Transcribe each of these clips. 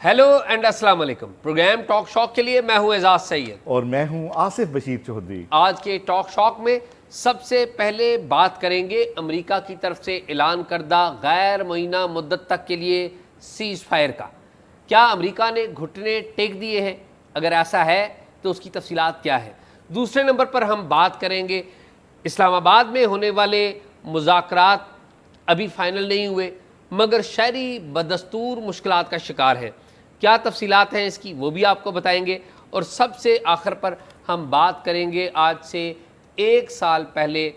Hello and السلام علیکم. Programme talk شاک کے لیے میں ہوں اعزاز سید اور میں ہوں آصف بشیر چودھری. آج کے ٹاک شاک میں سب سے پہلے بات کریں گے امریکہ کی طرف سے اعلان کردہ غیر معینہ مدت تک کے لیے سیز فائر کا. کیا امریکہ نے گھٹنے ٹیک دیے ہیں؟ اگر ایسا ہے تو اس کی تفصیلات کیا ہے؟ دوسرے نمبر پر ہم بات کریں گے اسلام آباد میں ہونے والے مذاکرات ابھی فائنل نہیں ہوئے مگر شہری بدستور مشکلات کا شکار ہے. کیا تفصیلات ہیں اس کی وہ بھی آپ کو بتائیں گے. اور سب سے آخر پر ہم بات کریں گے آج سے 1 سال پہلے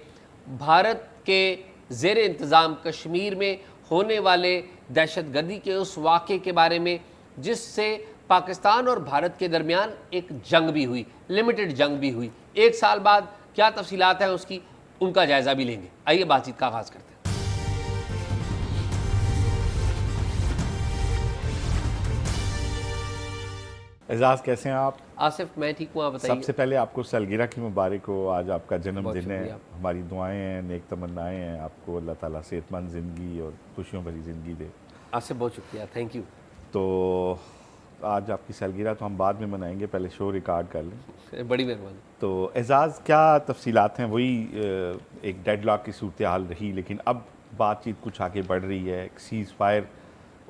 بھارت کے زیر انتظام کشمیر میں ہونے والے دہشت گردی کے اس واقعے کے بارے میں جس سے پاکستان اور بھارت کے درمیان ایک جنگ بھی ہوئی، لمیٹڈ جنگ بھی ہوئی. 1 سال بعد کیا تفصیلات ہیں اس کی، ان کا جائزہ بھی لیں گے. آئیے بات چیت کا آغاز کرتے ہیں. اعزاز کیسے ہیں آپ؟ آصف میں ٹھیک ہوں، آپ بتائیے. سب سے پہلے آپ کو سالگرہ کی مبارک ہو. آج آپ کا جنم بہت دن ہے. شکریہ. ہماری دعائیں ہیں، نیک تمنائیں ہیں آپ کو اللہ تعالیٰ صحت مند زندگی اور خوشیوں بھری زندگی دے. آصف بہت شکریہ، تھینک یو. تو آج آپ کی سالگرہ تو ہم بعد میں منائیں گے، پہلے شو ریکارڈ کر لیں. بڑی مہربانی. تو اعزاز کیا تفصیلات ہیں؟ وہی ایک ڈیڈ لاک کی صورتحال رہی، لیکن اب بات چیت کچھ آگے بڑھ رہی ہے. ایک سیز فائر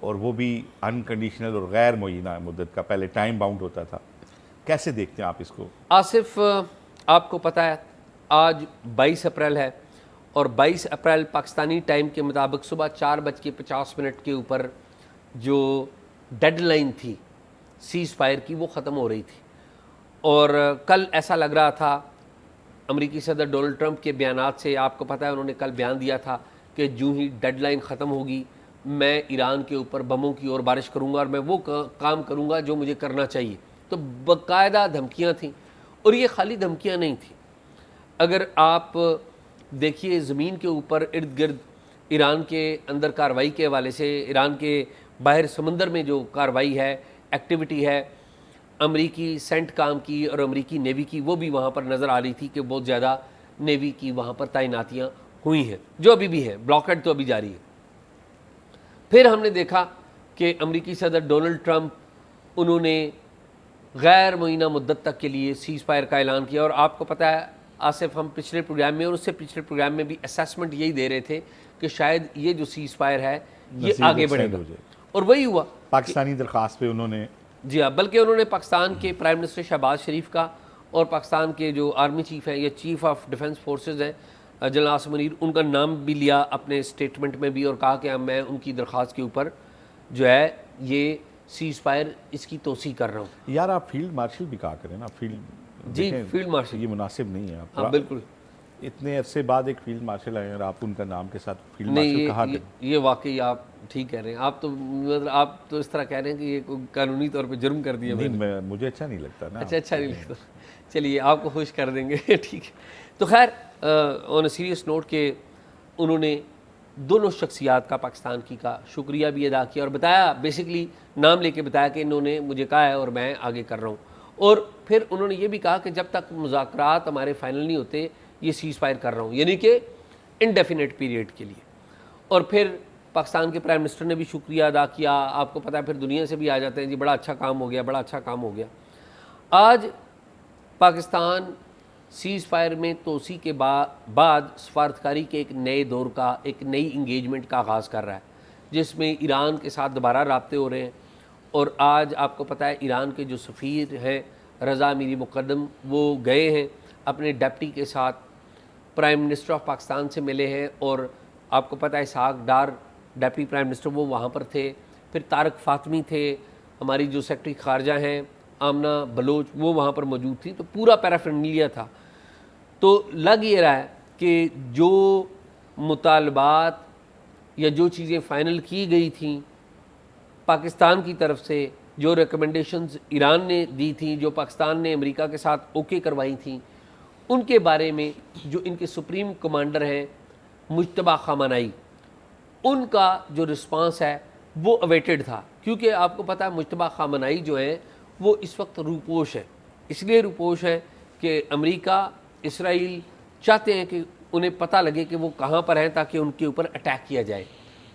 اور وہ بھی انکنڈیشنل اور غیر معینہ مدت کا، پہلے ٹائم باؤنڈ ہوتا تھا. کیسے دیکھتے ہیں آپ اس کو؟ آصف آپ کو پتہ ہے آج 22 اپریل ہے اور 22 اپریل پاکستانی ٹائم کے مطابق صبح 4:50 کے اوپر جو ڈیڈ لائن تھی سیز فائر کی وہ ختم ہو رہی تھی. اور کل ایسا لگ رہا تھا امریکی صدر ڈونلڈ ٹرمپ کے بیانات سے، آپ کو پتہ ہے انہوں نے کل بیان دیا تھا کہ جو ہی ڈیڈ لائن ختم ہوگی میں ایران کے اوپر بموں کی اور بارش کروں گا اور میں وہ کام کروں گا جو مجھے کرنا چاہیے. تو باقاعدہ دھمکیاں تھیں اور یہ خالی دھمکیاں نہیں تھیں. اگر آپ دیکھیے زمین کے اوپر ارد گرد ایران کے اندر کارروائی کے حوالے سے، ایران کے باہر سمندر میں جو کارروائی ہے، ایکٹیویٹی ہے امریکی سینٹ کام کی اور امریکی نیوی کی، وہ بھی وہاں پر نظر آ رہی تھی کہ بہت زیادہ نیوی کی وہاں پر تعیناتیاں ہوئی ہیں جو ابھی بھی ہے. بلاکڈ تو ابھی جاری ہے. پھر ہم نے دیکھا کہ امریکی صدر ڈونلڈ ٹرمپ انہوں نے غیر معینہ مدت تک کے لیے سیز فائر کا اعلان کیا. اور آپ کو پتہ ہے آصف ہم پچھلے پروگرام میں اور اس سے پچھلے پروگرام میں بھی اسیسمنٹ یہی دے رہے تھے کہ شاید یہ جو سیز فائر ہے یہ آگے بڑھے گا اور وہی ہوا. پاکستانی درخواست پہ انہوں نے جی ہاں، بلکہ انہوں نے پاکستان کے پرائم منسٹر شہباز شریف کا اور پاکستان کے جو آرمی چیف ہیں یا چیف آف ڈیفنس فورسز ہیں جنرل عاصم منیر، ان کا نام بھی لیا اپنے اسٹیٹمنٹ میں بھی اور کہا کہ میں ان کی درخواست کے اوپر جو ہے یہ سیز فائر اس کی توسیع کر رہا ہوں. یار آپ فیلڈ مارشل بھی کہا کریں نا. جی فیلڈ مارشل یہ مناسب نہیں ہے. ہاں بالکل. اتنے عرصے بعد ایک فیلڈ مارشل آئے اور آپ ان کا نام کے ساتھ فیلڈ مارشل کہا کریں. یہ واقعی آپ ٹھیک کہہ رہے ہیں. آپ تو اس طرح کہہ رہے ہیں کہ یہ قانونی طور پہ جرم کر دیا. نہیں مجھے اچھا نہیں لگتا نا. اچھا نہیں لگتا. چلیے آپ کو خوش کر دیں گے. ٹھیک ہے. تو خیر آن اے سیریس نوٹ کہ انہوں نے دونوں شخصیات کا پاکستان کی کا شکریہ بھی ادا کیا اور بتایا، بیسکلی نام لے کے بتایا کہ انہوں نے مجھے کہا ہے اور میں آگے کر رہا ہوں. اور پھر انہوں نے یہ بھی کہا کہ جب تک مذاکرات ہمارے فائنل نہیں ہوتے یہ سیز فائر کر رہا ہوں، یعنی کہ انڈیفینٹ پیریڈ کے لیے. اور پھر پاکستان کے پرائم منسٹر نے بھی شکریہ ادا کیا. آپ کو پتہ ہے پھر دنیا سے بھی آ جاتے ہیں جی بڑا اچھا کام ہو گیا، بڑا اچھا کام ہو گیا. آج پاکستان سیز فائر میں توسیع کے بعد سفارتکاری کے ایک نئے دور کا، ایک نئی انگیجمنٹ کا آغاز کر رہا ہے جس میں ایران کے ساتھ دوبارہ رابطے ہو رہے ہیں. اور آج آپ کو پتہ ہے ایران کے جو سفیر ہیں رضا میری مقدم، وہ گئے ہیں اپنے ڈپٹی کے ساتھ پرائم منسٹر آف پاکستان سے ملے ہیں. اور آپ کو پتہ ہے Ishaq Dar deputy prime minister وہ وہاں پر تھے. پھر طارق فاطمی تھے، ہماری جو سیکرٹری خارجہ ہیں آمنہ بلوچ وہ وہاں پر موجود تھی. تو پورا پیرافرنیلیا تھا. تو لگ یہ رہا ہے کہ جو مطالبات یا جو چیزیں فائنل کی گئی تھیں پاکستان کی طرف سے، جو ریکمنڈیشنز ایران نے دی تھیں، جو پاکستان نے امریکہ کے ساتھ اوکے کروائی تھیں، ان کے بارے میں جو ان کے سپریم کمانڈر ہیں مجتبیٰ خامنائی، ان کا جو رسپانس ہے وہ اویٹڈ تھا. کیونکہ آپ کو پتہ ہے مجتبیٰ خامنائی جو ہیں وہ اس وقت روپوش ہے. اس لیے روپوش ہے کہ امریکہ اسرائیل چاہتے ہیں کہ انہیں پتہ لگے کہ وہ کہاں پر ہیں تاکہ ان کے اوپر اٹیک کیا جائے.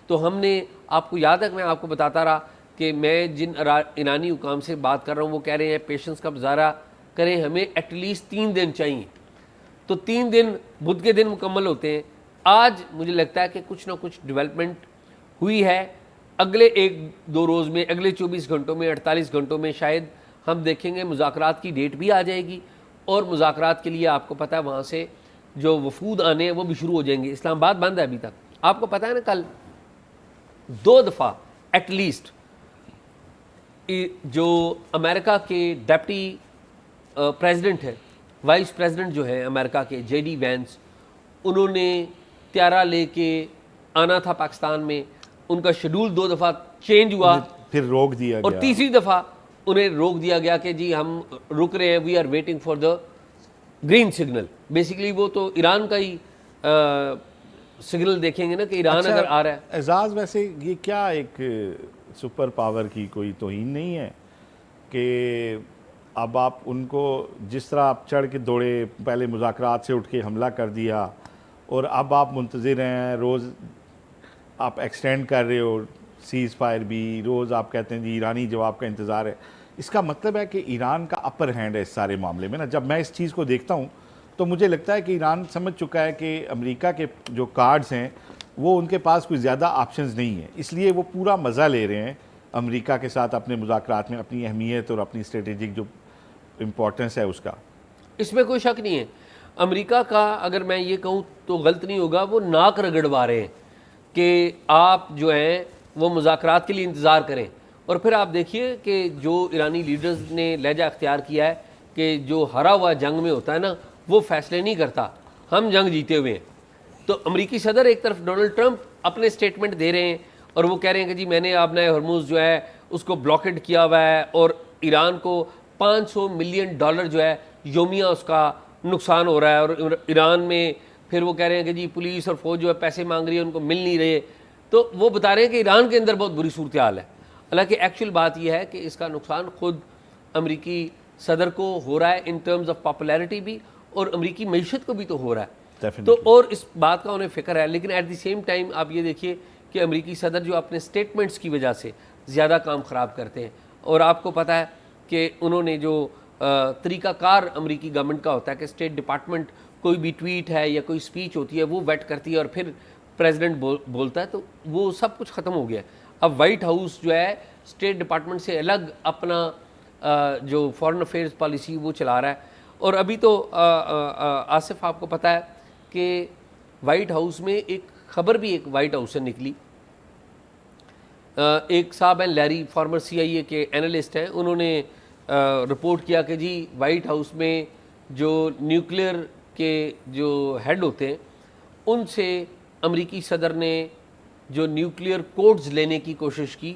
تو ہم نے آپ کو یاد ہے کہ میں آپ کو بتاتا رہا کہ کہ میں جن ایرانی حکام سے بات کر رہا ہوں وہ کہہ رہے ہیں پیشنس کا مظاہرہ کریں, ہمیں ایٹ لیسٹ 3 دن چاہیے. تو 3 دن بدھ کے دن مکمل ہوتے ہیں. آج مجھے لگتا ہے کہ کچھ نہ کچھ ڈیولپمنٹ ہوئی ہے. اگلے 1-2 روز میں, اگلے 24 گھنٹوں میں, 48 گھنٹوں میں شاید ہم دیکھیں گے مذاکرات کی ڈیٹ بھی آ جائے گی, اور مذاکرات کے لیے آپ کو پتہ ہے وہاں سے جو وفود آنے ہیں وہ بھی شروع ہو جائیں گے. اسلام آباد بند ہے ابھی تک. آپ کو پتہ ہے نا کل 2 دفعہ ایٹ لیسٹ جو امریکہ کے ڈپٹی پریزیڈنٹ ہے, وائس پریزیڈنٹ جو ہے امریکہ کے, جے ڈی وینس, انہوں نے طیارہ لے کے آنا تھا پاکستان میں. ان کا شیڈول 2 دفعہ چینج ہوا, پھر روک دیا گیا, اور تیسری دفعہ انہیں روک دیا گیا کہ جی ہم رک رہے ہیں, we are waiting for the green signal. Basically وہ تو ایران کا ہی سگنل دیکھیں گے نا کہ ایران اگر آ رہا ہے. اعزاز ویسے یہ کیا ایک سپر پاور کی کوئی توہین نہیں ہے کہ اب آپ ان کو جس طرح آپ چڑھ کے دوڑے, پہلے مذاکرات سے اٹھ کے حملہ کر دیا, اور اب آپ منتظر ہیں, روز آپ ایکسٹینڈ کر رہے ہو سیز فائر بھی, روز آپ کہتے ہیں جی ایرانی جواب کا انتظار ہے. اس کا مطلب ہے کہ ایران کا اپر ہینڈ ہے اس سارے معاملے میں نا. جب میں اس چیز کو دیکھتا ہوں تو مجھے لگتا ہے کہ ایران سمجھ چکا ہے کہ امریکہ کے جو کارڈز ہیں وہ ان کے پاس کوئی زیادہ آپشنز نہیں ہیں, اس لیے وہ پورا مزہ لے رہے ہیں امریکہ کے ساتھ اپنے مذاکرات میں, اپنی اہمیت اور اپنی اسٹریٹجک جو امپورٹنس ہے اس کا. اس میں کوئی شک نہیں ہے. امریکہ کا اگر میں یہ کہوں تو غلط نہیں ہوگا, وہ ناک رگڑوا رہے ہیں کہ آپ جو ہیں وہ مذاکرات کے لیے انتظار کریں. اور پھر آپ دیکھیے کہ جو ایرانی لیڈرز نے لہجہ اختیار کیا ہے کہ جو ہرا ہوا جنگ میں ہوتا ہے نا وہ فیصلے نہیں کرتا, ہم جنگ جیتے ہوئے ہیں. تو امریکی صدر ایک طرف ڈونلڈ ٹرمپ اپنے سٹیٹمنٹ دے رہے ہیں اور وہ کہہ رہے ہیں کہ جی میں نے آبنائے ہرموز جو ہے اس کو بلاکڈ کیا ہوا ہے, اور ایران کو $500 ملین جو ہے یومیہ اس کا نقصان ہو رہا ہے. اور ایران میں پھر وہ کہہ رہے ہیں کہ جی پولیس اور فوج جو ہے پیسے مانگ رہی ہے, ان کو مل نہیں رہے. تو وہ بتا رہے ہیں کہ ایران کے اندر بہت بری صورتحال ہے. حالانکہ ایکچوئل بات یہ ہے کہ اس کا نقصان خود امریکی صدر کو ہو رہا ہے ان ٹرمز آف پاپولیرٹی بھی, اور امریکی معیشت کو بھی تو ہو رہا ہے. تو اور اس بات کا انہیں فکر ہے. لیکن ایٹ دی سیم ٹائم آپ یہ دیکھیے کہ امریکی صدر جو اپنے سٹیٹمنٹس کی وجہ سے زیادہ کام خراب کرتے ہیں, اور آپ کو پتہ ہے کہ انہوں نے جو طریقہ کار امریکی گورنمنٹ کا ہوتا ہے کہ اسٹیٹ ڈپارٹمنٹ کوئی بھی ٹویٹ ہے یا کوئی سپیچ ہوتی ہے وہ ویٹ کرتی ہے اور پھر پریزیڈنٹ بولتا ہے, تو وہ سب کچھ ختم ہو گیا. اب وائٹ ہاؤس جو ہے اسٹیٹ ڈپارٹمنٹ سے الگ اپنا جو فارن افیئرز پالیسی وہ چلا رہا ہے. اور ابھی تو آصف آپ کو پتہ ہے کہ وائٹ ہاؤس میں ایک خبر بھی ایک وائٹ ہاؤس سے نکلی. ایک صاحب ہیں لیری, فارمر CIA کے اینالسٹ ہیں, انہوں نے رپورٹ کیا کہ جی وائٹ ہاؤس میں جو نیوکلیئر کے جو ہیڈ ہوتے ہیں ان سے امریکی صدر نے جو نیوکلیئر کوڈز لینے کی کوشش کی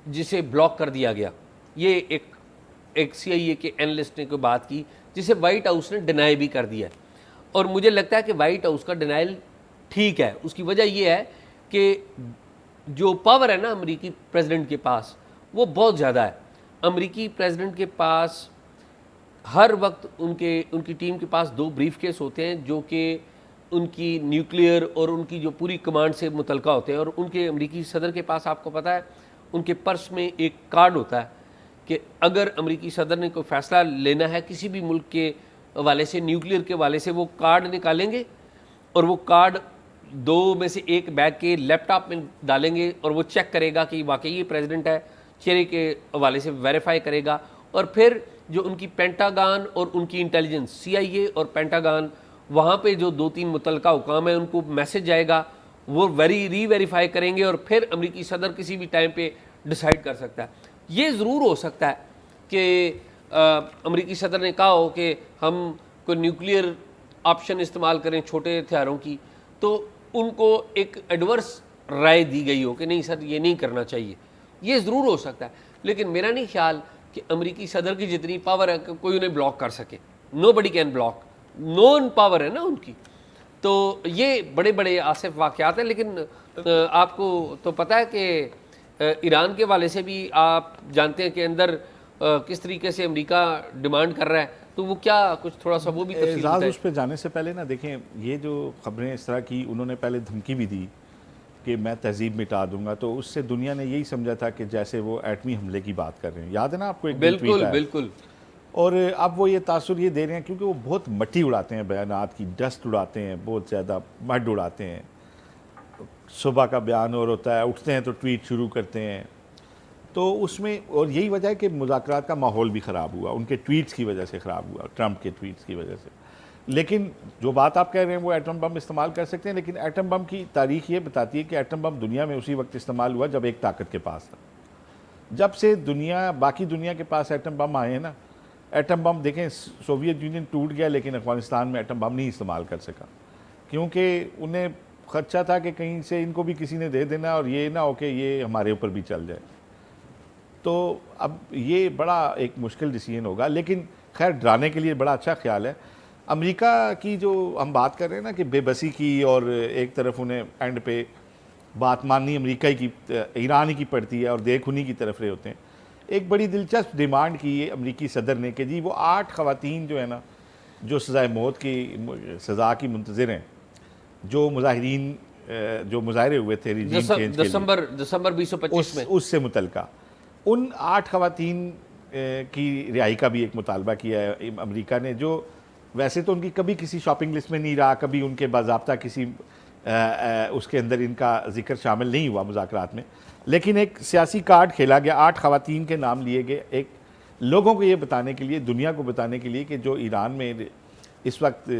جسے بلاک کر دیا گیا. یہ ایک CIA کے اینالسٹ نے کوئی بات کی جسے وائٹ ہاؤس نے ڈینائی بھی کر دیا. اور مجھے لگتا ہے کہ وائٹ ہاؤس کا ڈینائل ٹھیک ہے. اس کی وجہ یہ ہے کہ جو پاور ہے نا امریکی پریزیڈنٹ کے پاس وہ بہت زیادہ ہے. امریکی پریزیڈنٹ کے پاس ہر وقت ان کی ٹیم کے پاس 2 بریف کیس ہوتے ہیں جو کہ ان کی نیوکلیئر اور ان کی جو پوری کمانڈ سے متعلقہ ہوتے ہیں. اور ان کے امریکی صدر کے پاس آپ کو پتہ ہے ان کے پرس میں ایک کارڈ ہوتا ہے کہ اگر امریکی صدر نے کوئی فیصلہ لینا ہے کسی بھی ملک کے حوالے سے, نیوکلیئر کے حوالے سے, وہ کارڈ نکالیں گے اور وہ کارڈ 2 میں سے ایک بیگ کے لیپ ٹاپ میں ڈالیں گے اور وہ چیک کرے گا کہ واقعی یہ پریزیڈنٹ ہے, چہرے کے حوالے سے ویریفائی کرے گا. اور پھر جو ان کی پینٹاگان اور ان کی انٹیلیجنس CIA اور پینٹاگان وہاں پہ جو 2-3 متعلقہ حکام ہیں ان کو میسج جائے گا, وہ ری ویریفائی کریں گے اور پھر امریکی صدر کسی بھی ٹائم پہ ڈیسائیڈ کر سکتا ہے. یہ ضرور ہو سکتا ہے کہ امریکی صدر نے کہا ہو کہ ہم کوئی نیوکلیئر آپشن استعمال کریں چھوٹے ہتھیاروں کی, تو ان کو ایک ایڈورس رائے دی گئی ہو کہ نہیں سر یہ نہیں کرنا چاہیے. یہ ضرور ہو سکتا ہے, لیکن میرا نہیں خیال کہ امریکی صدر کی جتنی پاور ہے کہ کوئی انہیں بلاک کر سکے. نو بڈی کین بلاک, نون پاور ہے نا ان کی. تو یہ بڑے بڑے آصف واقعات ہیں. لیکن آپ کو تو پتہ ہے کہ ایران کے والے سے بھی آپ جانتے ہیں کہ اندر کس طریقے سے امریکہ ڈیمانڈ کر رہا ہے, تو وہ کیا کچھ تھوڑا سا وہ بھی تفصیل اعزاز اس پہ جانے سے پہلے نا دیکھیں یہ جو خبریں اس طرح کی انہوں نے پہلے دھمکی بھی دی کہ میں تہذیب مٹا دوں گا، تو اس سے دنیا نے یہی سمجھا تھا کہ جیسے وہ ایٹمی حملے کی بات کر رہے ہیں. یاد ہے نا آپ کو ایک بالکل بالکل. اور اب وہ یہ تاثر یہ دے رہے ہیں کیونکہ وہ بہت مٹی اڑاتے ہیں، بیانات کی ڈسٹ اڑاتے ہیں، بہت زیادہ مڈ اڑاتے ہیں. صبح کا بیان اور ہوتا ہے، اٹھتے ہیں تو ٹویٹ شروع کرتے ہیں. تو اس میں اور یہی وجہ ہے کہ مذاکرات کا ماحول بھی خراب ہوا، ان کے ٹویٹس کی وجہ سے خراب ہوا، ٹرمپ کے ٹویٹس کی وجہ سے. لیکن جو بات آپ کہہ رہے ہیں وہ ایٹم بم استعمال کر سکتے ہیں، لیکن ایٹم بم کی تاریخ یہ بتاتی ہے کہ ایٹم بم دنیا میں اسی وقت استعمال ہوا جب ایک طاقت کے پاس تھا. جب سے باقی دنیا کے پاس ایٹم بم آئے ہیں نا، ایٹم بم دیکھیں سوویت یونین ٹوٹ گیا لیکن افغانستان میں ایٹم بم نہیں استعمال کر سکا، کیونکہ انہیں خدشہ تھا کہ کہیں سے ان کو بھی کسی نے دے دینا اور یہ نہ ہو کہ یہ ہمارے اوپر بھی چل جائے. تو اب یہ بڑا ایک مشکل ڈیسیژن ہوگا، لیکن خیر ڈرانے کے لیے بڑا اچھا خیال ہے. امریکہ کی جو ہم بات کر رہے ہیں نا کہ بے بسی کی، اور ایک طرف انہیں اینڈ پہ بات ماننی امریکہ ہی کی، ایران ہی کی پڑتی ہے اور دیکھ انہی کی طرف رہے ہوتے ہیں. ایک بڑی دلچسپ ڈیمانڈ کی ہے امریکی صدر نے کہ جی وہ 8 خواتین جو ہے نا جو سزائے موت کی سزا کی منتظر ہیں، جو مظاہرین جو مظاہرے ہوئے تھے ریجیم چینج کے لیے دسمبر 2025 میں، اس سے متعلقہ ان 8 خواتین کی رہائی کا بھی ایک مطالبہ کیا ہے امریکہ نے، جو ویسے تو ان کی کبھی کسی شاپنگ لسٹ میں نہیں رہا، کبھی ان کے باضابطہ کسی اس کے اندر ان کا ذکر شامل نہیں ہوا مذاکرات میں، لیکن ایک سیاسی کارڈ کھیلا گیا. 8 خواتین کے نام لیے گئے، ایک لوگوں کو یہ بتانے کے لیے، دنیا کو بتانے کے لیے کہ جو ایران میں اس وقت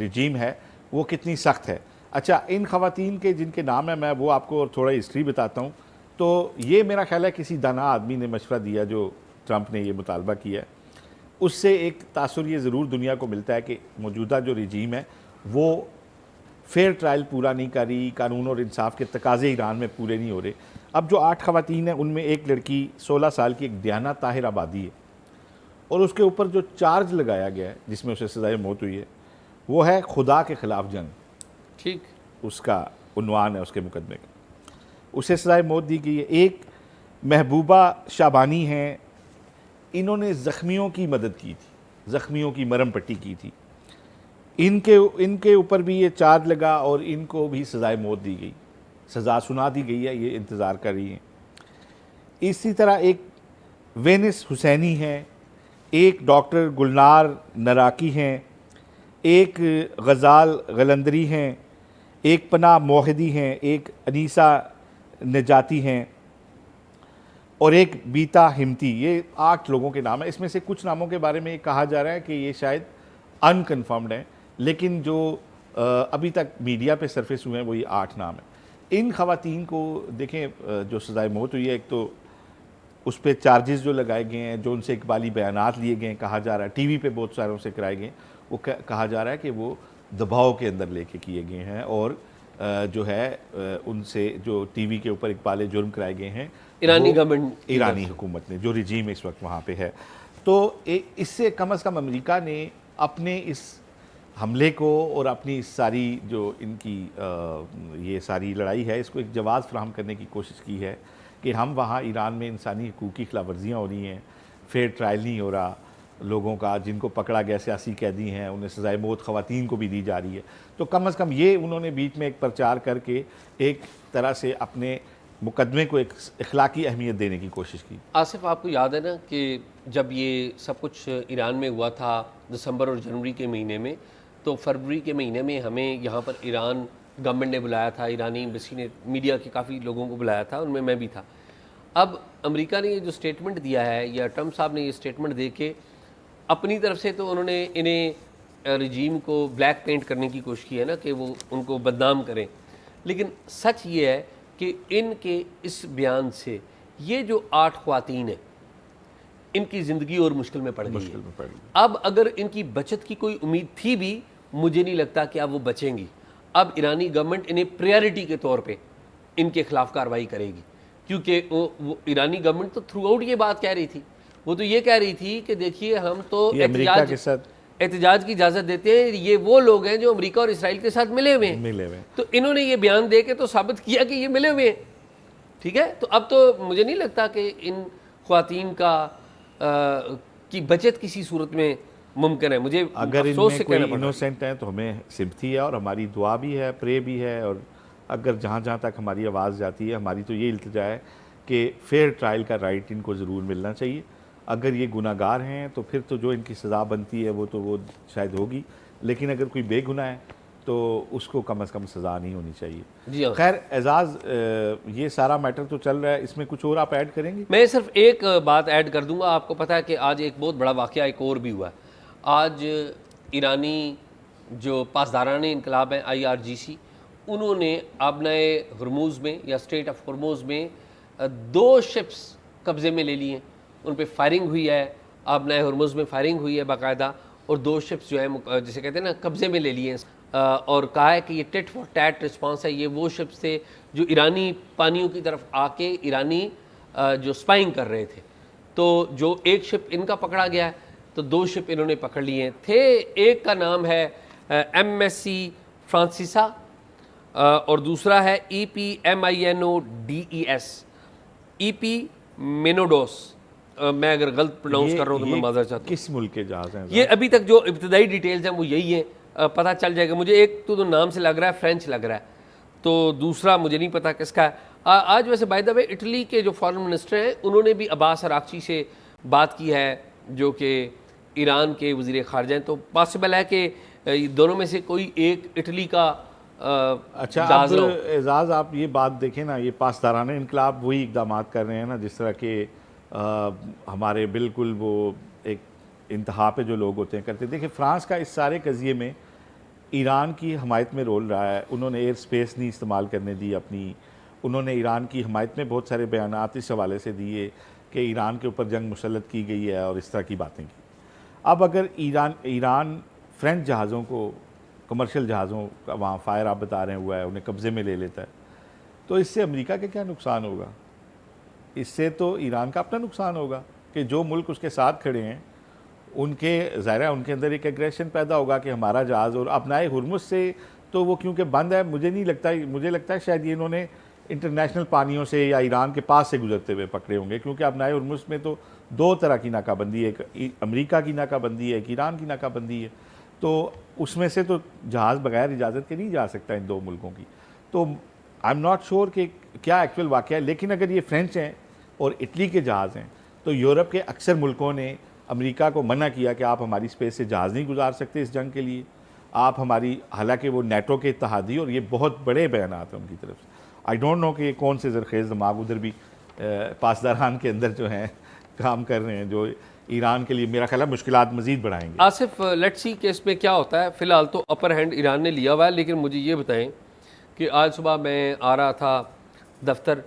رجیم ہے وہ کتنی سخت ہے. اچھا، ان خواتین کے جن کے نام ہیں میں وہ آپ کو تھوڑا ہسٹری بتاتا ہوں. تو یہ میرا خیال ہے کسی دانا آدمی نے مشورہ دیا جو ٹرمپ نے یہ مطالبہ کیا ہے، اس سے ایک تاثر یہ ضرور دنیا کو ملتا ہے کہ موجودہ جو رجیم ہے وہ فیئر ٹرائل پورا نہیں کر رہی، قانون اور انصاف کے تقاضے ایران میں پورے نہیں ہو رہے. اب جو 8 خواتین ہیں ان میں ایک لڑکی 16 سال کی، ایک دیانہ طاہر آبادی ہے، اور اس کے اوپر جو چارج لگایا گیا ہے جس میں اسے سزائے موت ہوئی ہے وہ ہے خدا کے خلاف جنگ. ٹھیک، اس کا عنوان ہے اس کے مقدمے کا. اسے سزائے موت دی گئی ہے. ایک محبوبہ شعبانی ہیں، انہوں نے زخمیوں کی مدد کی تھی، زخمیوں کی مرہم پٹی کی تھی. ان کے اوپر بھی یہ چارج لگا اور ان کو بھی سزائے موت دی گئی، سزا سنا دی گئی ہے، یہ انتظار کر رہی ہیں. اسی طرح ایک وینس حسینی ہیں، ایک ڈاکٹر گلنار نراکی ہیں، ایک غزال غلندری ہیں، ایک پناہ موحدی ہیں، ایک انیسہ نجاتی ہیں، اور ایک بیتا ہمتی. یہ 8 لوگوں کے نام ہیں. اس میں سے کچھ ناموں کے بارے میں یہ کہا جا رہا ہے کہ یہ شاید ان کنفرمڈ ہیں، لیکن جو ابھی تک میڈیا پہ سرفیس ہوئے ہیں وہ یہ 8 نام ہیں. ان خواتین کو دیکھیں جو سزائے موت ہوئی ہے، ایک تو اس پہ چارجز جو لگائے گئے ہیں، جو ان سے اقبالی بیانات لیے گئے ہیں، کہا جا رہا ہے ٹی وی پہ بہت ساروں سے کرائے گئے ہیں، وہ کہا جا رہا ہے کہ وہ دباؤ کے اندر لے کے کیے گئے ہیں، اور جو ہے ان سے جو ٹی وی کے اوپر اقبال جرم کرائے گئے ہیں ایرانی گورنمنٹ، ایرانی حکومت نے، جو رجیم اس وقت وہاں پہ ہے. تو اس سے کم از کم امریکہ نے اپنے اس حملے کو اور اپنی اس ساری جو ان کی یہ ساری لڑائی ہے اس کو ایک جواز فراہم کرنے کی کوشش کی ہے کہ ہم وہاں ایران میں انسانی حقوق کی خلاف ورزیاں ہو رہی ہیں، فیئر ٹرائل نہیں ہو رہا لوگوں کا، جن کو پکڑا گیا سیاسی قیدی ہیں انہیں سزائے موت خواتین کو بھی دی جا رہی ہے. تو کم از کم یہ انہوں نے بیچ میں ایک پرچار کر کے ایک طرح سے اپنے مقدمے کو ایک اخلاقی اہمیت دینے کی کوشش کی. آصف آپ کو یاد ہے نا کہ جب یہ سب کچھ ایران میں ہوا تھا دسمبر اور جنوری کے مہینے میں، تو فروری کے مہینے میں ہمیں یہاں پر ایران گورنمنٹ نے بلایا تھا، ایرانی ایمبیسی نے میڈیا کے کافی لوگوں کو بلایا تھا، ان میں بھی تھا. اب امریکہ نے یہ جو سٹیٹمنٹ دیا ہے، یا ٹرمپ صاحب نے یہ سٹیٹمنٹ دے کے اپنی طرف سے تو انہوں نے انہیں رجیم کو بلیک پینٹ کرنے کی کوشش کی ہے نا کہ وہ ان کو بدنام کریں، لیکن سچ یہ ہے کہ ان کے اس بیان سے یہ جو 8 خواتین ہیں ان کی زندگی اور مشکل میں پڑ گئی ہے. اب اگر ان کی بچت کی کوئی امید تھی بھی، مجھے نہیں لگتا کہ اب وہ بچیں گی. اب ایرانی گورنمنٹ انہیں پریارٹی کے طور پہ ان کے خلاف کارروائی کرے گی، کیونکہ وہ ایرانی گورنمنٹ تو تھرو آؤٹ یہ بات کہہ رہی تھی. وہ تو یہ کہہ رہی تھی کہ دیکھیے ہم تو احتجاج کی اجازت دیتے ہیں، یہ وہ لوگ ہیں جو امریکہ اور اسرائیل کے ساتھ ملے ہوئے ہیں. تو انہوں نے یہ بیان دے کے تو ثابت کیا کہ یہ ملے ہوئے ہیں. ٹھیک ہے، تو اب تو مجھے نہیں لگتا کہ ان خواتین کی بچت کسی صورت میں ممکن ہے. مجھے اگر ان میں کوئی انوسنٹ ہیں تو ہمیں سمپتھی ہے اور ہماری دعا بھی ہے، پرے بھی ہے، اور اگر جہاں جہاں تک ہماری آواز جاتی ہے، ہماری تو یہ التجا ہے کہ فیئر ٹرائل کا رائٹ ان کو ضرور ملنا چاہیے. اگر یہ گناہ گار ہیں تو پھر تو جو ان کی سزا بنتی ہے وہ شاید ہوگی، لیکن اگر کوئی بے گناہ ہے تو اس کو کم از کم سزا نہیں ہونی چاہیے. جی ہاں. خیر اعزاز، یہ سارا میٹر تو چل رہا ہے، اس میں کچھ اور آپ ایڈ کریں گے؟ میں صرف ایک بات ایڈ کر دوں گا. آپ کو پتہ ہے کہ آج ایک بہت بڑا واقعہ ایک اور بھی ہوا ہے. آج ایرانی جو پاسداران انقلاب ہیں IRGC، انہوں نے آبنائے ہرموز میں یا اسٹریٹ آف ہرموز میں 2 شپس قبضے میں لے لی ہیں. ان پہ فائرنگ ہوئی ہے، آبنائے ہرموز میں فائرنگ ہوئی ہے باقاعدہ، اور 2 شپس جو ہیں جسے کہتے ہیں نا قبضے میں لے لیے ہیں. اور کہا ہے کہ یہ ٹٹ فار ٹیٹ رسپانس ہے. یہ وہ شپس تھے جو ایرانی پانیوں کی طرف آ کے ایرانی جو سپائنگ کر رہے تھے. تو جو ایک شپ ان کا پکڑا گیا ہے تو 2 شپ انہوں نے پکڑ لیے تھے. ایک کا نام ہے MSC فرانسیسا اور دوسرا ہے EPMINODES EP مینوڈوس. میں اگر غلط پروناؤنس کر رہا ہوں تو میں معذرت چاہتا ہوں. کس ملک کے جہاز ہیں؟ یہ ابھی تک جو ابتدائی ڈیٹیلز ہیں وہ یہی ہیں. پتہ چل جائے گا. مجھے ایک تو نام سے لگ رہا ہے فرینچ لگ رہا ہے، تو دوسرا مجھے نہیں پتا کس کا ہے. آج ویسے بائی دا وے اٹلی کے جو فارن منسٹر ہیں انہوں نے بھی عباس اراغچی سے بات کی ہے جو کہ ایران کے وزیر خارجہ ہیں. تو پاسبل ہے کہ دونوں میں سے کوئی ایک اٹلی کا اچھا. اب اعزاز آپ یہ بات دیکھیں نا، یہ پاسداران انقلاب وہی اقدامات کر رہے ہیں نا جس طرح کہ ہمارے بالکل وہ ایک انتہا پہ جو لوگ ہوتے ہیں کرتے. دیکھیں فرانس کا اس سارے قضیے میں ایران کی حمایت میں رول رہا ہے. انہوں نے ایئر سپیس نہیں استعمال کرنے دی اپنی. انہوں نے ایران کی حمایت میں بہت سارے بیانات اس حوالے سے دیے کہ ایران کے اوپر جنگ مسلط کی گئی ہے اور اس طرح کی باتیں کی. اب اگر ایران فرینچ جہازوں کو، کمرشل جہازوں کا وہاں فائر آپ بتا رہے ہیں ہوا ہے، انہیں قبضے میں لے لیتا ہے، تو اس سے امریکہ کے کیا نقصان ہوگا؟ اس سے تو ایران کا اپنا نقصان ہوگا کہ جو ملک اس کے ساتھ کھڑے ہیں ان کے ظاہر ہے ان کے اندر ایک ایگریشن پیدا ہوگا کہ ہمارا جہاز. اور اپنائے ہرمز سے تو وہ کیونکہ بند ہے، مجھے لگتا ہے شاید یہ انہوں نے انٹرنیشنل پانیوں سے یا ایران کے پاس سے گزرتے ہوئے پکڑے ہوں گے، کیونکہ اپنائے ہرمز میں تو 2 طرح کی ناکہ بندی ہے، ایک امریکہ کی ناکہ بندی ہے، ایک ایران کی ناکہ بندی ہے. تو اس میں سے تو جہاز بغیر اجازت کے نہیں جا سکتا ان 2 ملکوں کی. تو آئی ایم ناٹ شور کہ کیا ایکچوئل واقعہ ہے. لیکن اگر یہ فرینچ ہیں اور اٹلی کے جہاز ہیں تو یورپ کے اکثر ملکوں نے امریکہ کو منع کیا کہ آپ ہماری اسپیس سے جہاز نہیں گزار سکتے اس جنگ کے لیے. آپ ہماری، حالانکہ وہ نیٹو کے اتحادی اور یہ بہت بڑے بیانات ہیں ان کی طرف سے. آئی ڈونٹ نو کہ یہ کون سے زرخیز دماغ ادھر بھی پاسداران کے اندر جو ہیں کام کر رہے ہیں جو ایران کے لیے میرا خیال ہے مشکلات مزید بڑھائیں گے. آصف لیٹس سی کہ اس میں کیا ہوتا ہے. فی الحال تو اپر ہینڈ ایران نے لیا ہوا ہے. لیکن مجھے یہ بتائیں کہ آج صبح میں آ رہا تھا دفتر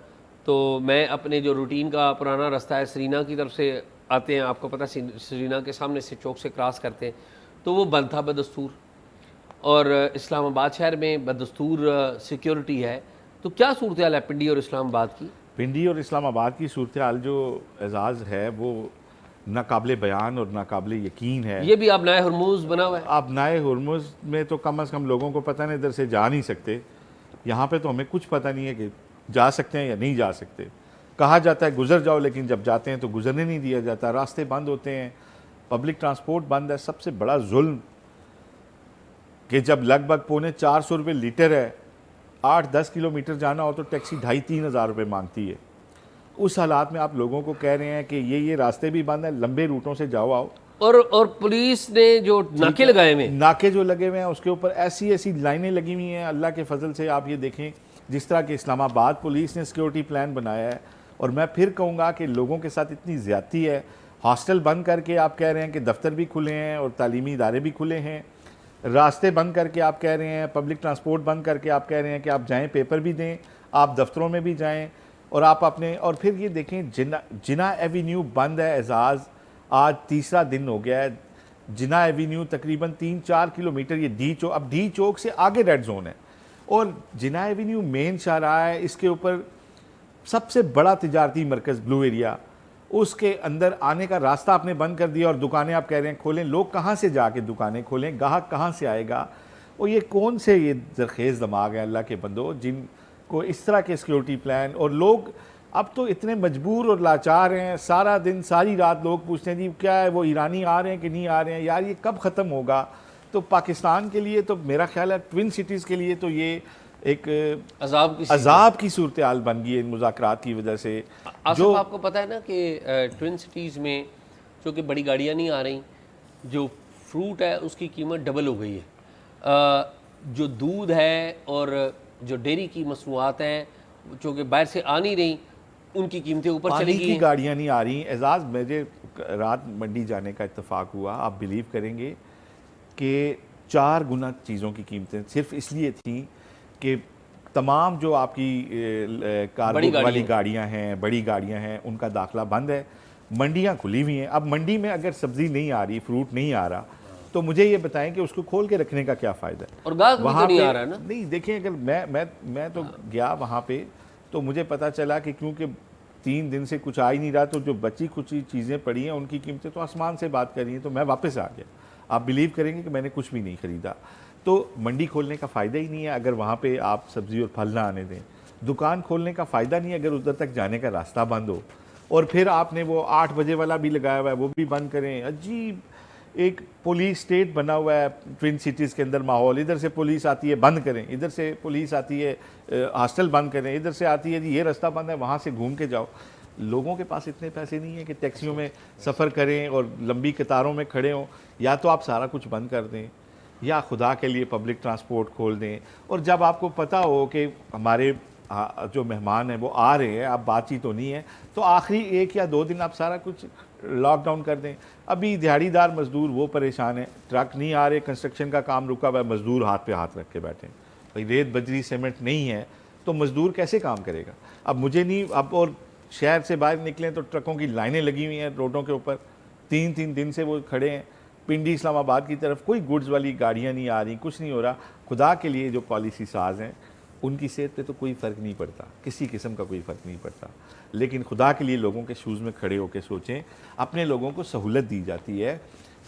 تو میں اپنے جو روٹین کا پرانا رستہ ہے سرینا کی طرف سے آتے ہیں، آپ کو پتہ سرینا کے سامنے سے چوک سے کراس کرتے ہیں، تو وہ بند تھا بدستور. اور اسلام آباد شہر میں بدستور سیکیورٹی ہے. تو کیا صورتحال ہے پنڈی اور اسلام آباد کی؟ پنڈی اور اسلام آباد کی صورتحال جو اعزاز ہے وہ ناقابل بیان اور ناقابل یقین ہے. یہ بھی آبنائے ہرموز بنا ہوا ہے. آبنائے ہرمز میں تو کم از کم لوگوں کو پتہ نہیں ادھر سے جا نہیں سکتے. یہاں پہ تو ہمیں کچھ پتہ نہیں ہے کہ جا سکتے ہیں یا نہیں جا سکتے. کہا جاتا ہے گزر جاؤ، لیکن جب جاتے ہیں تو گزرنے نہیں دیا جاتا. راستے بند ہوتے ہیں، پبلک ٹرانسپورٹ بند ہے. سب سے بڑا ظلم کہ جب لگ بھگ 450 روپے لیٹر ہے، 8-10 کلومیٹر جانا ہو تو ٹیکسی 2,500-3,000 ہزار روپے مانگتی ہے. اس حالات میں آپ لوگوں کو کہہ رہے ہیں کہ یہ راستے بھی بند ہیں، لمبے روٹوں سے جاؤ آؤ. اور پولیس نے جو ناکے لگائے ہوئے ہیں، ناکے جو لگے ہوئے ہیں اس کے اوپر ایسی لائنیں لگی ہوئی ہیں. اللہ کے فضل سے آپ یہ دیکھیں جس طرح کہ اسلام آباد پولیس نے سیکیورٹی پلان بنایا ہے. اور میں پھر کہوں گا کہ لوگوں کے ساتھ اتنی زیادتی ہے. ہاسٹل بند کر کے آپ کہہ رہے ہیں کہ دفتر بھی کھلے ہیں اور تعلیمی ادارے بھی کھلے ہیں. راستے بند کر کے آپ کہہ رہے ہیں، پبلک ٹرانسپورٹ بند کر کے آپ کہہ رہے ہیں کہ آپ جائیں پیپر بھی دیں، آپ دفتروں میں بھی جائیں. اور آپ اپنے، اور پھر یہ دیکھیں جناح ایوینیو بند ہے اعزاز. آج 3را دن ہو گیا ہے. جناح ایوینیو تقریباً 3-4 کلومیٹر، یہ اب ڈی چوک سے آگے ریڈ زون ہے. اور جناح ایوینیو مین شاہراہ ہے، اس کے اوپر سب سے بڑا تجارتی مرکز بلو ایریا، اس کے اندر آنے کا راستہ آپ نے بند کر دیا. اور دکانیں آپ کہہ رہے ہیں کھولیں. لوگ کہاں سے جا کے دکانیں کھولیں؟ گاہک کہاں سے آئے گا؟ اور یہ کون سے یہ زرخیز دماغ ہیں اللہ کے بندو جن کو اس طرح کے سیکیورٹی پلان. اور لوگ اب تو اتنے مجبور اور لاچار ہیں، سارا دن ساری رات لوگ پوچھتے ہیں جی کیا ہے، وہ ایرانی آ رہے ہیں کہ نہیں آ رہے ہیں؟ یار یہ کب ختم ہوگا؟ تو پاکستان کے لیے تو میرا خیال ہے ٹوین سٹیز کے لیے تو یہ ایک عذاب کی صورتحال بن گئی ہے ان مذاکرات کی وجہ سے. آصف آپ کو پتہ ہے نا کہ ٹوئن سٹیز میں چونکہ بڑی گاڑیاں نہیں آ رہی, جو فروٹ ہے اس کی قیمت ڈبل ہو گئی ہے, جو دودھ ہے اور جو ڈیری کی مصنوعات ہیں چونکہ باہر سے آ نہیں رہی ان کی قیمتیں اوپر چلی گئی ہیں. پانی کی گاڑیاں نہیں آ رہی. اعزاز مجھے رات منڈی جانے کا اتفاق ہوا, آپ بلیو کریں گے کہ 4 گنا چیزوں کی قیمتیں صرف اس لیے تھیں کہ تمام جو آپ کی کارگو والی گاڑیاں ہیں, بڑی گاڑیاں ہیں, ان کا داخلہ بند ہے, منڈیاں کھلی ہوئی ہیں. اب منڈی میں اگر سبزی نہیں آ رہی, فروٹ نہیں آ رہا, تو مجھے یہ بتائیں کہ اس کو کھول کے رکھنے کا کیا فائدہ ہے. اور گاہک بھی تو نہیں آ رہا ہے نا. نہیں دیکھیں, اگر میں تو گیا وہاں پہ تو مجھے پتا چلا کہ کیونکہ 3 دن سے کچھ آ ہی نہیں رہا, تو جو بچی کچھ چیزیں پڑی ہیں ان کی قیمتیں تو آسمان سے بات کر رہی ہیں, تو میں واپس آ گیا. آپ بلیو کریں گے کہ میں نے کچھ بھی نہیں خریدا. تو منڈی کھولنے کا فائدہ ہی نہیں ہے اگر وہاں پہ آپ سبزی اور پھل نہ آنے دیں. دکان کھولنے کا فائدہ نہیں ہے اگر ادھر تک جانے کا راستہ بند ہو. اور پھر آپ نے وہ 8 بجے والا بھی لگایا ہوا ہے, وہ بھی بند کریں. عجیب ایک پولیس اسٹیٹ بنا ہوا ہے ٹوئن سٹیز کے اندر ماحول. ادھر سے پولیس آتی ہے بند کریں, ادھر سے پولیس آتی ہے ہاسٹل بند کریں, ادھر سے آتی ہے جی یہ راستہ بند ہے وہاں سے گھوم کے جاؤ. لوگوں کے پاس اتنے پیسے نہیں ہیں کہ ٹیکسیوں میں سفر کریں اور لمبی قطاروں میں کھڑے ہوں. یا تو آپ سارا کچھ بند کر دیں یا خدا کے لیے پبلک ٹرانسپورٹ کھول دیں. اور جب آپ کو پتہ ہو کہ ہمارے جو مہمان ہیں وہ آ رہے ہیں, اب بات چیت ہونی ہے, تو آخری 1 یا 2 دن آپ سارا کچھ لاک ڈاؤن کر دیں. ابھی دیہڑی دار مزدور وہ پریشان ہیں, ٹرک نہیں آ رہے, کنسٹرکشن کا کام رکا ہوا ہے, مزدور ہاتھ پہ ہاتھ رکھ کے بیٹھے ہیں. بھائی ریت بجری سیمنٹ نہیں ہے تو مزدور کیسے کام کرے گا. اب مجھے نہیں, اب اور شہر سے باہر نکلیں تو ٹرکوں کی لائنیں لگی ہوئی ہیں روڈوں کے اوپر, 3 دن سے وہ کھڑے ہیں. پنڈی اسلام آباد کی طرف کوئی گڈز والی گاڑیاں نہیں آ رہی, کچھ نہیں ہو رہا. خدا کے لیے جو پالیسی ساز ہیں ان کی صحت پہ تو کوئی فرق نہیں پڑتا, کسی قسم کا کوئی فرق نہیں پڑتا. لیکن خدا کے لیے لوگوں کے شوز میں کھڑے ہو کے سوچیں. اپنے لوگوں کو سہولت دی جاتی ہے,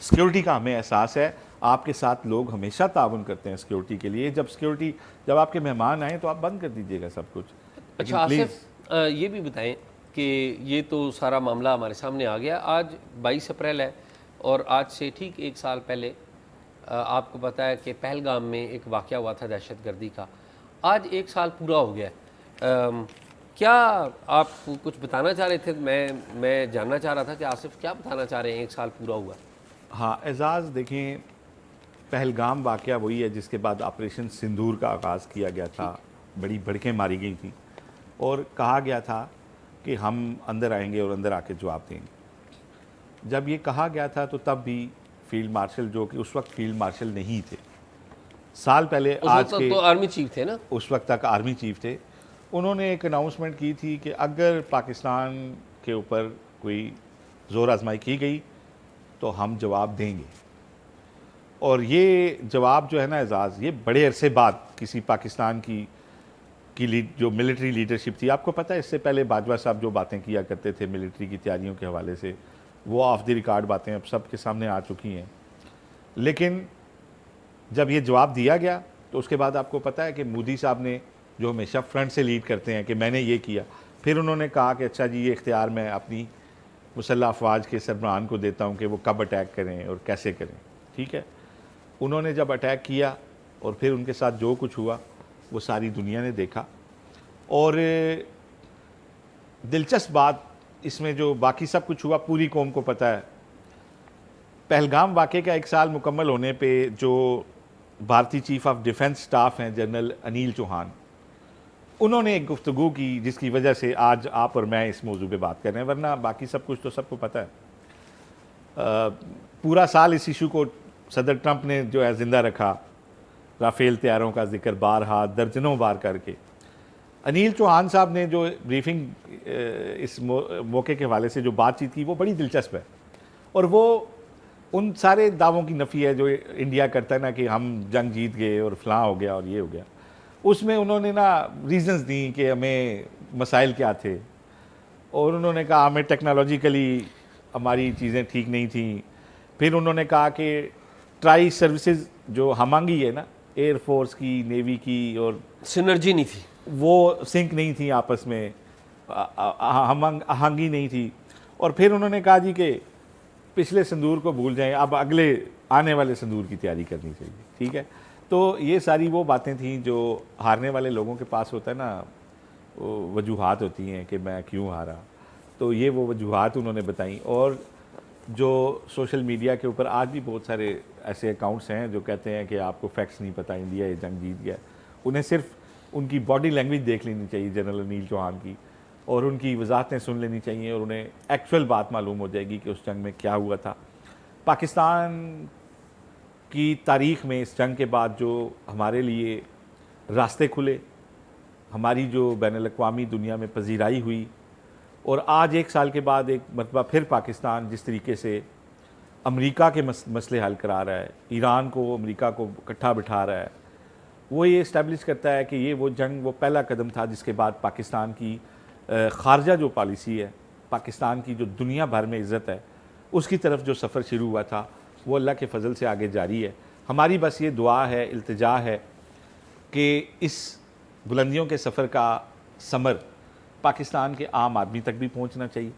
سیکیورٹی کا ہمیں احساس ہے, آپ کے ساتھ لوگ ہمیشہ تعاون کرتے ہیں سیکیورٹی کے لیے. جب آپ کے مہمان آئیں تو آپ بند کر دیجئے گا سب کچھ. اچھا آصف یہ بھی بتائیں کہ یہ تو سارا معاملہ ہمارے سامنے آ گیا. آج 22 اپریل ہے اور آج سے ٹھیک 1 سال پہلے آپ کو پتہ ہے کہ پہلگام میں ایک واقعہ ہوا تھا دہشت گردی کا. آج 1 سال پورا ہو گیا ہے. کیا آپ کچھ بتانا چاہ رہے تھے؟ میں جاننا چاہ رہا تھا کہ آصف کیا بتانا چاہ رہے ہیں 1 سال پورا ہوا. ہاں اعزاز, دیکھیں پہلگام واقعہ وہی ہے جس کے بعد آپریشن سندور کا آغاز کیا گیا تھا. بڑی بھڑکیں ماری گئی تھیں اور کہا گیا تھا کہ ہم اندر آئیں گے اور اندر آ کے جواب دیں گے. جب یہ کہا گیا تھا تو تب بھی فیلڈ مارشل, جو کہ اس وقت فیلڈ مارشل نہیں تھے, سال پہلے آج کے, تو آرمی چیف تھے نا, اس وقت تک آرمی چیف تھے, انہوں نے ایک اناؤنسمنٹ کی تھی کہ اگر پاکستان کے اوپر کوئی زور آزمائی کی گئی تو ہم جواب دیں گے. اور یہ جواب جو ہے نا اعزاز, یہ بڑے عرصے بعد کسی پاکستان کی جو ملٹری لیڈرشپ تھی, آپ کو پتہ ہے اس سے پہلے باجوہ صاحب جو باتیں کیا کرتے تھے ملٹری کی تیاریوں کے حوالے سے, وہ آف دی ریکارڈ باتیں اب سب کے سامنے آ چکی ہیں. لیکن جب یہ جواب دیا گیا تو اس کے بعد آپ کو پتہ ہے کہ مودی صاحب نے, جو ہمیشہ فرنٹ سے لیڈ کرتے ہیں کہ میں نے یہ کیا, پھر انہوں نے کہا کہ اچھا جی یہ اختیار میں اپنی مسلح افواج کے سربراہان کو دیتا ہوں کہ وہ کب اٹیک کریں اور کیسے کریں. ٹھیک ہے, انہوں نے جب اٹیک کیا اور پھر ان کے ساتھ جو کچھ ہوا وہ ساری دنیا نے دیکھا. اور دلچسپ بات اس میں جو باقی سب کچھ ہوا پوری قوم کو پتہ ہے. پہلگام واقعے کا 1 سال مکمل ہونے پہ جو بھارتی چیف آف ڈیفنس سٹاف ہیں جنرل انیل چوہان, انہوں نے ایک گفتگو کی جس کی وجہ سے آج آپ اور میں اس موضوع پہ بات کر رہے ہیں, ورنہ باقی سب کچھ تو سب کو پتہ ہے. پورا سال اس ایشو کو صدر ٹرمپ نے جو ہے زندہ رکھا, رافیل طیاروں کا ذکر بارہا درجنوں بار کر کے. انیل چوہان صاحب نے جو بریفنگ اس موقع کے حوالے سے جو بات چیت کی وہ بڑی دلچسپ ہے, اور وہ ان سارے دعووں کی نفی ہے جو انڈیا کرتا ہے نا کہ ہم جنگ جیت گئے اور فلاں ہو گیا اور یہ ہو گیا. اس میں انہوں نے نا ریزنز دیں کہ ہمیں مسائل کیا تھے, اور انہوں نے کہا ہمیں ٹیکنالوجیکلی ہماری چیزیں ٹھیک نہیں تھیں. پھر انہوں نے کہا کہ ٹرائی سروسز جو ہمانگی ہے نا, ایئر فورس کی, نیوی کی, اور سنرجی نہیں تھی, وہ سنک نہیں تھی آپس میں, آہنگی نہیں تھی. اور پھر انہوں نے کہا جی کہ پچھلے سندور کو بھول جائیں, اب اگلے آنے والے سندور کی تیاری کرنی چاہیے. ٹھیک ہے, تو یہ ساری وہ باتیں تھیں جو ہارنے والے لوگوں کے پاس ہوتا ہے نا، وجوہات ہوتی ہیں کہ میں کیوں ہارا. تو یہ وہ وجوہات انہوں نے بتائیں. اور جو سوشل میڈیا کے اوپر آج بھی بہت سارے ایسے اکاؤنٹس ہیں جو کہتے ہیں کہ آپ کو فیکٹس نہیں پتہ، انڈیا یہ جنگ جیت گیا، انہیں صرف ان کی باڈی لینگویج دیکھ لینی چاہیے جنرل انیل چوہان کی، اور ان کی وضاحتیں سن لینی چاہیے، اور انہیں ایکچوئل بات معلوم ہو جائے گی کہ اس جنگ میں کیا ہوا تھا. پاکستان کی تاریخ میں اس جنگ کے بعد جو ہمارے لیے راستے کھلے، ہماری جو بین الاقوامی دنیا میں پذیرائی ہوئی، اور آج 1 سال کے بعد ایک مرتبہ پھر پاکستان جس طریقے سے امریکہ کے مسئلے حل کرا رہا ہے، ایران کو، امریکہ کو اکٹھا بٹھا رہا ہے، وہ یہ اسٹیبلش کرتا ہے کہ یہ وہ جنگ، وہ پہلا قدم تھا جس کے بعد پاکستان کی خارجہ جو پالیسی ہے، پاکستان کی جو دنیا بھر میں عزت ہے، اس کی طرف جو سفر شروع ہوا تھا وہ اللہ کے فضل سے آگے جاری ہے. ہماری بس یہ دعا ہے، التجا ہے کہ اس بلندیوں کے سفر کا ثمر پاکستان کے عام آدمی تک بھی پہنچنا چاہیے.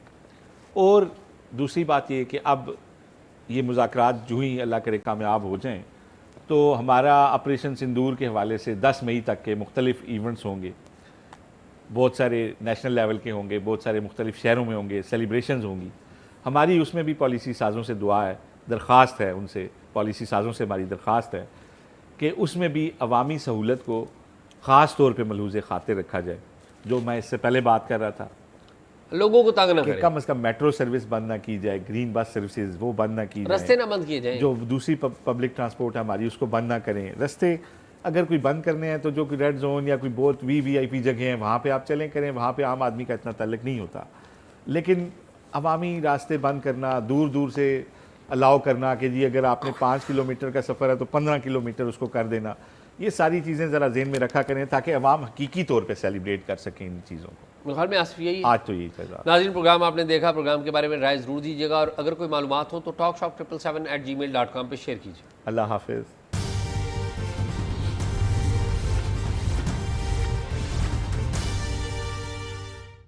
اور دوسری بات یہ کہ اب یہ مذاکرات جو ہی اللہ کرے کامیاب ہو جائیں تو ہمارا آپریشن سندور کے حوالے سے 10 مئی تک کے مختلف ایونٹس ہوں گے، بہت سارے نیشنل لیول کے ہوں گے، بہت سارے مختلف شہروں میں ہوں گے، سیلیبریشنز ہوں گی. ہماری اس میں بھی پالیسی سازوں سے دعا ہے، درخواست ہے ان سے، پالیسی سازوں سے ہماری درخواست ہے کہ اس میں بھی عوامی سہولت کو خاص طور پہ ملحوظ خاطر رکھا جائے. جو میں اس سے پہلے بات کر رہا تھا لوگوں کو تنگ نہ کہ کریں، کم از کم میٹرو سروس بند نہ کی جائے، گرین بس سروسز وہ بند نہ کی رستے جائیں، نہ بند کیے جائیں. جو دوسری پبلک ٹرانسپورٹ ہے ہماری اس کو بند نہ کریں. رستے اگر کوئی بند کرنے ہیں تو جو کوئی ریڈ زون یا کوئی بہت VIP جگہیں ہیں وہاں پہ آپ چلیں کریں، وہاں پہ عام آدمی کا اتنا تعلق نہیں ہوتا. لیکن عوامی راستے بند کرنا، دور دور سے الاؤ کرنا کہ جی اگر آپ نے 5 کلومیٹر کا سفر ہے تو 15 کلومیٹر اس کو کر دینا، یہ ساری چیزیں ذرا ذہن میں رکھا کریں تاکہ عوام حقیقی طور پہ سیلیبریٹ کر سکیں ان چیزوں کو. میرے خیال میں آصف یہی آج تو یہی تھا. ناظرین، پروگرام آپ نے دیکھا، پروگرام کے بارے میں رائے ضرور دیجیے گا، اور اگر کوئی معلومات ہو تو talkshop777@gmail.com پہ شیئر کیجیے. اللہ حافظ.